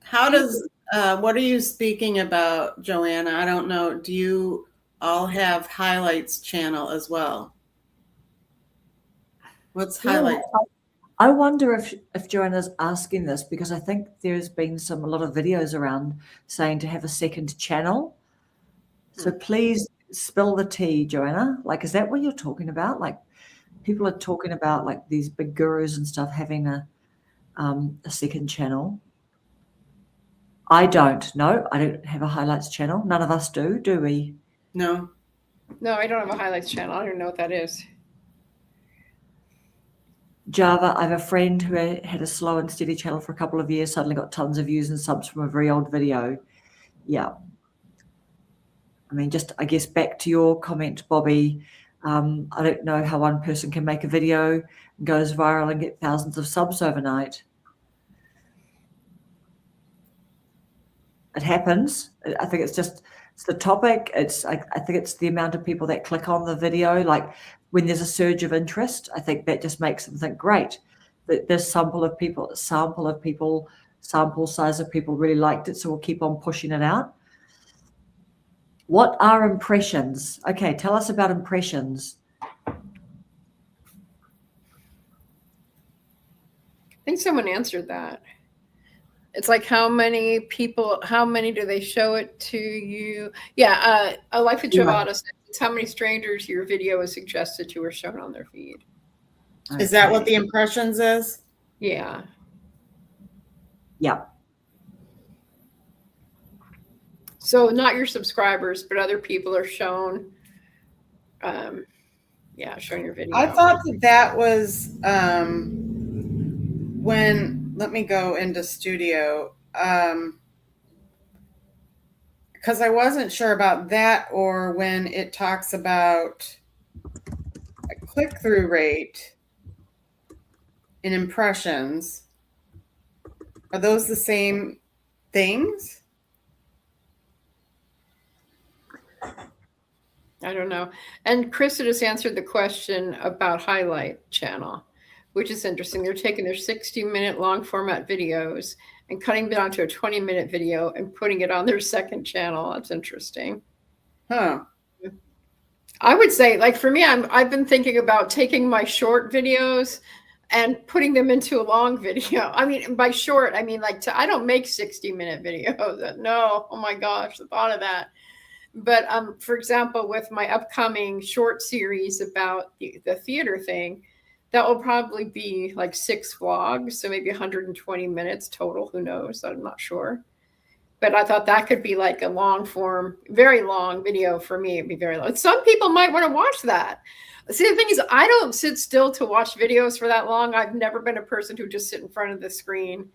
how does, what are you speaking about, Joanna? I don't know. Do you all have highlights channel as well? What's highlights? I wonder if Joanna's asking this because I think there's been a lot of videos around saying to have a second channel. So please spill the tea, Joanna. Like, is that what you're talking about? Like, people are talking about like these big gurus and stuff having a second channel. I don't. No, I don't have a highlights channel. None of us do we? No, I don't have a highlights channel. I don't even know what that is. Java, I have a friend who had a slow and steady channel for a couple of years, suddenly got tons of views and subs from a very old video. Yeah. I mean, just, I guess, back to your comment, Bobby, I don't know how one person can make a video and goes viral and get thousands of subs overnight. It happens. I think it's the topic. I think it's the amount of people that click on the video. Like, when there's a surge of interest, I think that just makes them think, great, that this sample size of people really liked it, so we'll keep on pushing it out. What are impressions? Okay, tell us about impressions. I think someone answered that. It's like, how many do they show it to you? Yeah, A Life with Giovanna says, it's how many strangers your video is suggested to or shown on their feed. Okay. Is that what the impressions is? Yeah. Yeah. So not your subscribers, but other people are shown. Showing your video. I thought that was when, let me go into studio. because I wasn't sure about that, or when it talks about a click-through rate in impressions. Are those the same things? I don't know. And Krista just answered the question about Highlight Channel, which is interesting. They're taking their 60-minute long format videos and cutting it down to a 20-minute video and putting it on their second channel. That's interesting. Huh. I would say, like for me, I've been thinking about taking my short videos and putting them into a long video. I mean, by short, I mean like I don't make 60-minute videos. No, oh my gosh, the thought of that. But for example, with my upcoming short series about the theater thing, that will probably be like 6 vlogs, so maybe 120 minutes total. Who knows? I'm not sure. But I thought that could be like a long form, very long video for me. It'd be very long. Some people might want to watch that. See, the thing is, I don't sit still to watch videos for that long. I've never been a person who just sit in front of the screen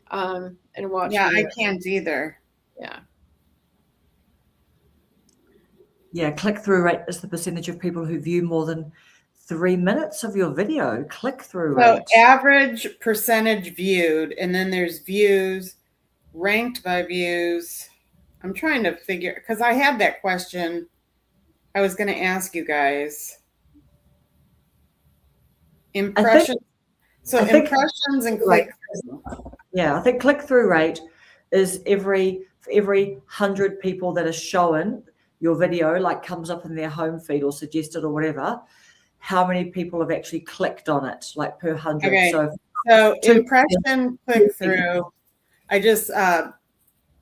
and watch. Yeah, videos. I can't either. Yeah. Yeah, click-through rate is the percentage of people who view more than 3 minutes of your video. Click-through rate. So average percentage viewed, and then there's views, ranked by views. I'm trying to figure, because I had that question I was going to ask you guys. Impressions. Impressions and click. Yeah, I think click-through rate is for every 100 people that are shown your video, like comes up in their home feed or suggested or whatever, how many people have actually clicked on it, like per 100. Okay. So impression click-through, I just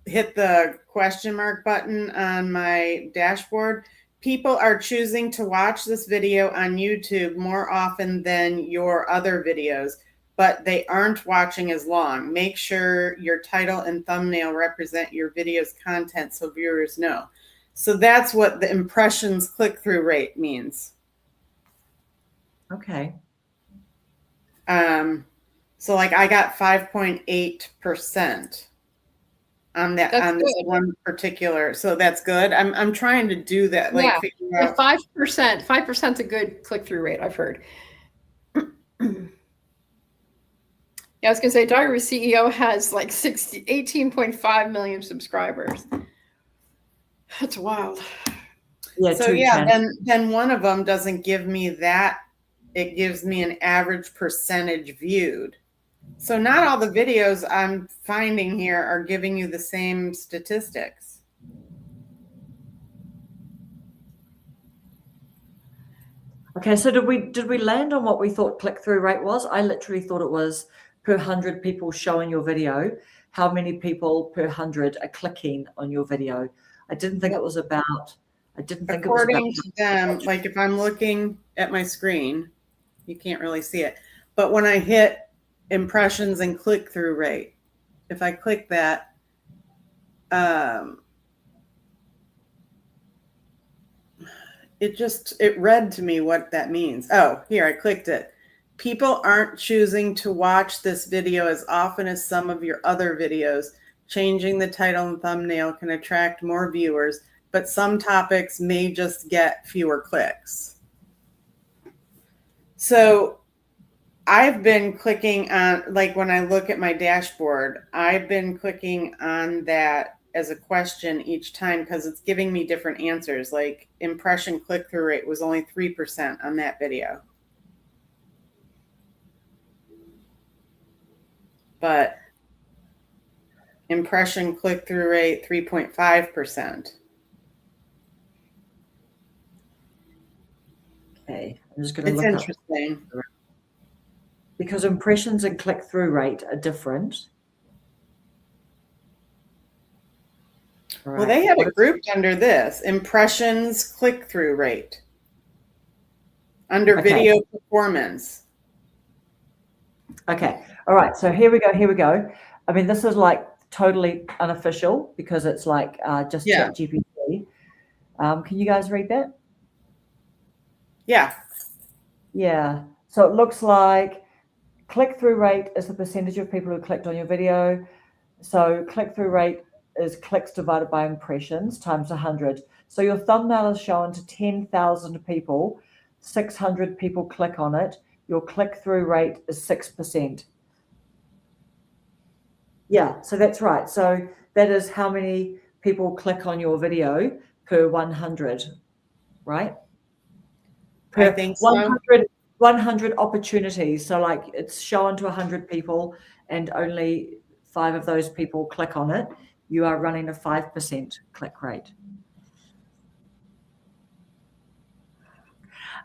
hit the question mark button on my dashboard. People are choosing to watch this video on YouTube more often than your other videos, but they aren't watching as long. Make sure your title and thumbnail represent your video's content so viewers know. So that's what the impressions click-through rate means. Okay. So like I got 5.8% on that, That's on this good. one particular. So that's good. I'm trying to do that. Like Yeah. figure out. 5% is a good click-through rate, I've heard. Yeah, I was gonna say Diary CEO has like 18.5 million subscribers. That's wild. Yeah. So yeah, then one of them doesn't give me that. It gives me an average percentage viewed. So not all the videos I'm finding here are giving you the same statistics. Okay, so did we land on what we thought click-through rate was? I literally thought it was per 100 people showing your video, how many people per 100 are clicking on your video. I didn't think it was about. According to them, like if I'm looking at my screen, you can't really see it. But when I hit impressions and click-through rate, if I click that, it read to me what that means. Oh, here, I clicked it. People aren't choosing to watch this video as often as some of your other videos. Changing the title and thumbnail can attract more viewers, but some topics may just get fewer clicks. So I've been clicking on, like when I look at my dashboard, I've been clicking on that as a question each time because it's giving me different answers. Like impression click-through rate was only 3% on that video. But impression click-through rate 3.5%. Okay, I'm just going to look interesting. Up. Because impressions and click-through rate are different. Right. Well, they have it grouped under this, impressions click-through rate. Under video performance. Okay. All right. So here we go. I mean, this is like totally unofficial because it's like just ChatGPT. Can you guys read that? Yeah. Yeah. So it looks like click-through rate is the percentage of people who clicked on your video. So click-through rate is clicks divided by impressions times 100. So your thumbnail is shown to 10,000 people, 600 people click on it. Your click-through rate is 6%. Yeah, so that's right. So that is how many people click on your video per 100, right? I think so. 100 opportunities. So like it's shown to 100 people and only 5 of those people click on it. You are running a 5% click rate.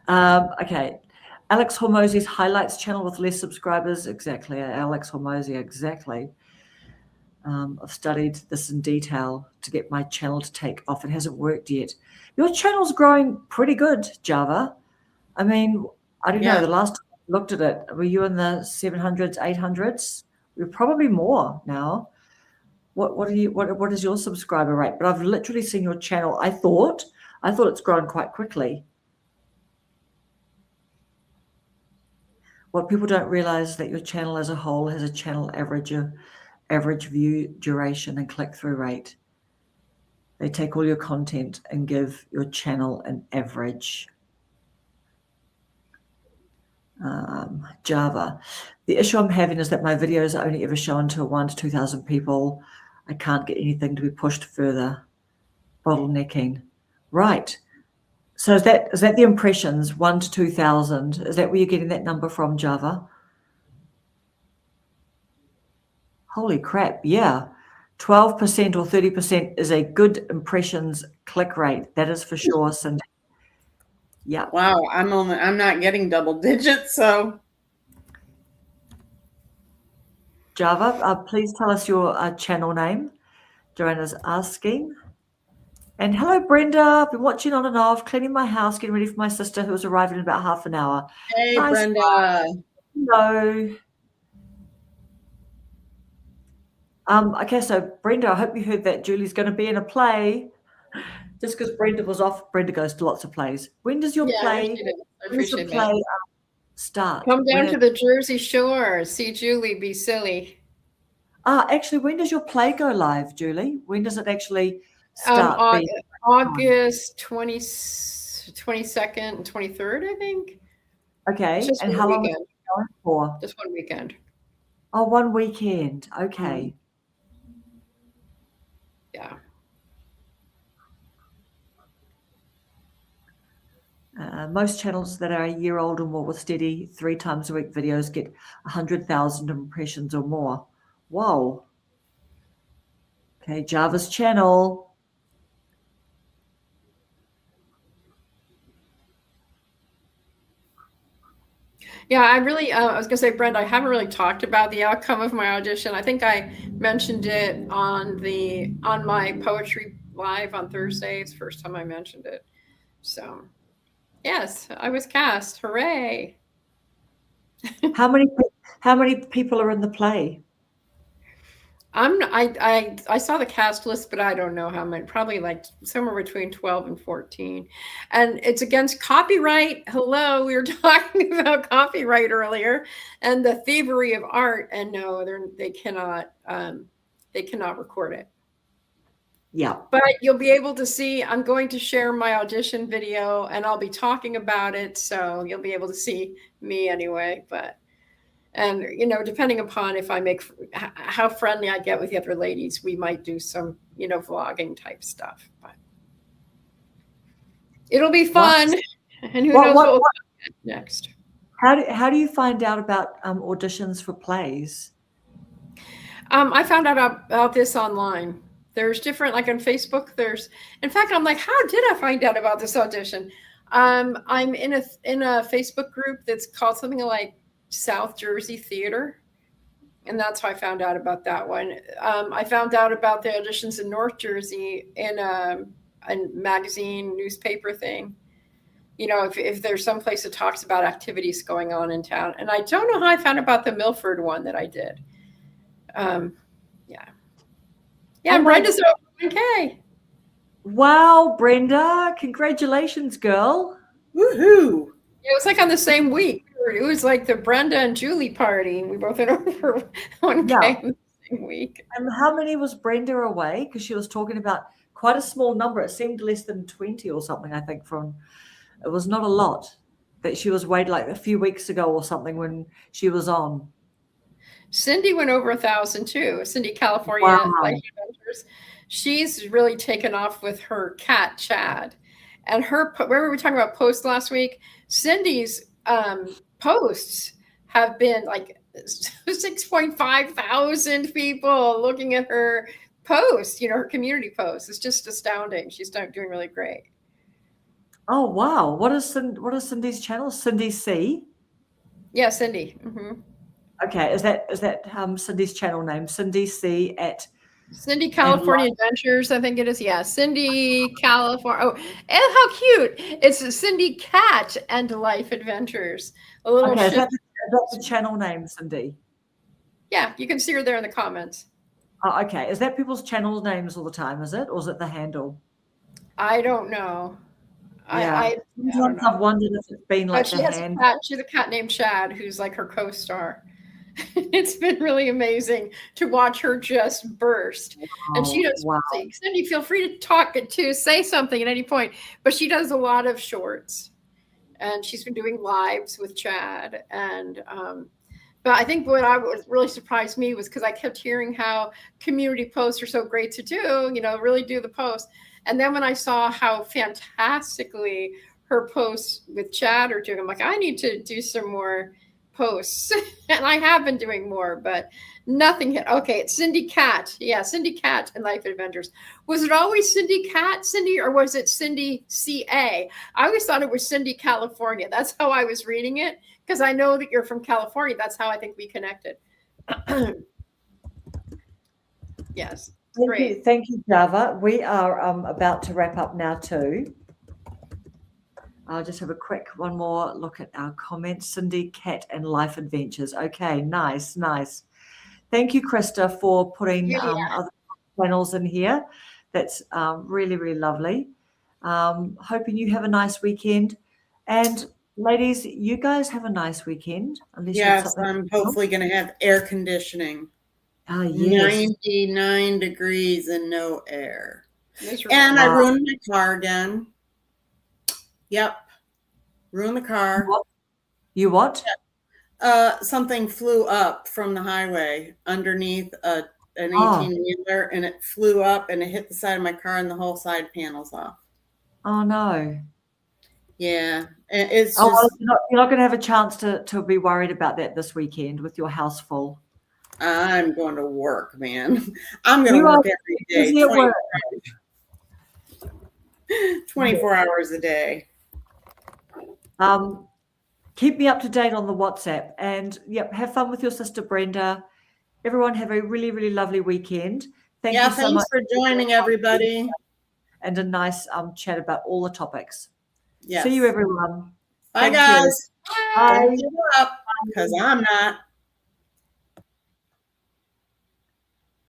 Okay. Alex Hormozi's highlights channel with less subscribers. Exactly. Alex Hormozi, exactly. I've studied this in detail to get my channel to take off. It hasn't worked yet. Your channel's growing pretty good, Java. I mean, I don't know. The last time I looked at it, were you in the 700s, 800s? We're probably more now. What is your subscriber rate? But I've literally seen your channel. I thought it's grown quite quickly. What people don't realize is that your channel as a whole has a channel average view duration and click-through rate. They take all your content and give your channel an average. Java. The issue I'm having is that my videos are only ever shown to 1,000 to 2,000 people. I can't get anything to be pushed further. Bottlenecking. Right. So is that the impressions, 1,000 to 2,000? Is that where you're getting that number from, Java? Holy crap, yeah. 12% or 30% is a good impressions click rate. That is for sure, Cindy. Yeah. Wow, I'm not getting double digits, so. Java, please tell us your channel name. Joanna's asking. And hello, Brenda. I've been watching on and off, cleaning my house, getting ready for my sister who is arriving in about half an hour. Hey, Nice. Brenda. Hello. Okay, so Brenda, I hope you heard that Julie's going to be in a play. Just because Brenda was off, Brenda goes to lots of plays. When does your play? I appreciate the play start? Come down to the Jersey Shore. See Julie be silly. Actually, when does your play go live, Julie? When does it actually start? August 22nd and 23rd, I think. Okay, Just and one how long is weekend. it going for? Just one weekend. Oh, one weekend. Okay. Yeah. Most channels that are a year old or more with steady 3 times a week videos get 100,000 impressions or more. Whoa. Okay, Java's channel. Yeah, I really, I was going to say, Brenda, I haven't really talked about the outcome of my audition. I think I mentioned it on my poetry live on Thursday. It's the first time I mentioned it. So, yes, I was cast. Hooray. How many people are in the play? I saw the cast list, but I don't know how many, probably like somewhere between 12 and 14. And it's against copyright. Hello, we were talking about copyright earlier and the thievery of art. And no, they cannot record it. Yeah. But you'll be able to see, I'm going to share my audition video and I'll be talking about it. So you'll be able to see me anyway, and, depending upon how friendly I get with the other ladies, we might do some, vlogging type stuff, but it'll be fun. And who knows what will happen next. How do you find out about auditions for plays? I found out about this online. There's different, like on Facebook, in fact, I'm like, how did I find out about this audition? I'm in a Facebook group that's called something like South Jersey Theater. And that's how I found out about that one. I found out about the auditions in North Jersey in a magazine, newspaper thing. If there's some place that talks about activities going on in town. And I don't know how I found out about the Milford one that I did. Yeah, Brenda's over 1K. Wow, Brenda. Congratulations, girl. Woohoo. It was like on the same week. It was like the Brenda and Julie party. We both went over 1K. Thanksgiving week. And how many was Brenda away? Because she was talking about quite a small number. It seemed less than 20 or something, I think, it was not a lot that she was away like a few weeks ago or something when she was on. Cindy went over 1,000 too. Cindy, California Wow. Life Adventures. She's really taken off with her cat, Chad. And where were we talking about posts last week? Cindy's posts have been like 6.5 thousand people looking at her posts, her community posts. It's just astounding. She's doing really great. Oh, wow. What is Cindy's channel? Cindy C? Yeah, Cindy. Mm-hmm. Okay. Is that Cindy's channel name? Cindy C at Cindy California Adventures, I think it is. Yeah, Cindy California. Oh, and how cute! It's Cindy Cat and Life Adventures. A little. Okay, is that the channel name, Cindy? Yeah, you can see her there in the comments. Oh, okay. Is that people's channel names all the time? Is it, or is it the handle? I don't know. Yeah. Sometimes I've wondered if it's been like the handle. She has a cat named Chad who's like her co-star. It's been really amazing to watch her just burst. And she does. Wow. Cindy, feel free to talk to say something at any point, but she does a lot of shorts and she's been doing lives with Chad. And but I think what really surprised me was because I kept hearing how community posts are so great to do, really do the post. And then when I saw how fantastically her posts with Chad are doing, I'm like, I need to do some more posts. And I have been doing more, but nothing hit. Okay, it's Cindy Cat. Yeah, Cindy Cat and Life Adventures. Was it always Cindy Cat, Cindy, or was it Cindy CA? I always thought it was Cindy California. That's how I was reading it, because I know that you're from California. That's how I think we connected. Yes. Great. Thank you, Java. We are about to wrap up now too. I'll just have a quick one more look at our comments. Cindy, Cat, and Life Adventures. Okay, nice. Thank you, Krista, for putting other channels in here. That's really, really lovely. Hoping you have a nice weekend. And ladies, you guys have a nice weekend. Yes, I'm hopefully going to have air conditioning. Yes. 99 degrees and no air. Miserable. And I ruined my car again. Yep. Ruined the car. You what? Something flew up from the highway underneath an 18-wheeler, and it flew up and it hit the side of my car and the whole side panel's off. Oh, no. Yeah. It's you're not going to have a chance to be worried about that this weekend with your house full. I'm going to work, man. I'm going to work every day. 24 hours a day. Keep me up to date on the WhatsApp, and have fun with your sister Brenda. Everyone have a really, really lovely weekend. Thank you so much for joining, everybody. And a nice chat about all the topics. Yes. See you, everyone. Bye, guys. Bye. Don't give up, because I'm not.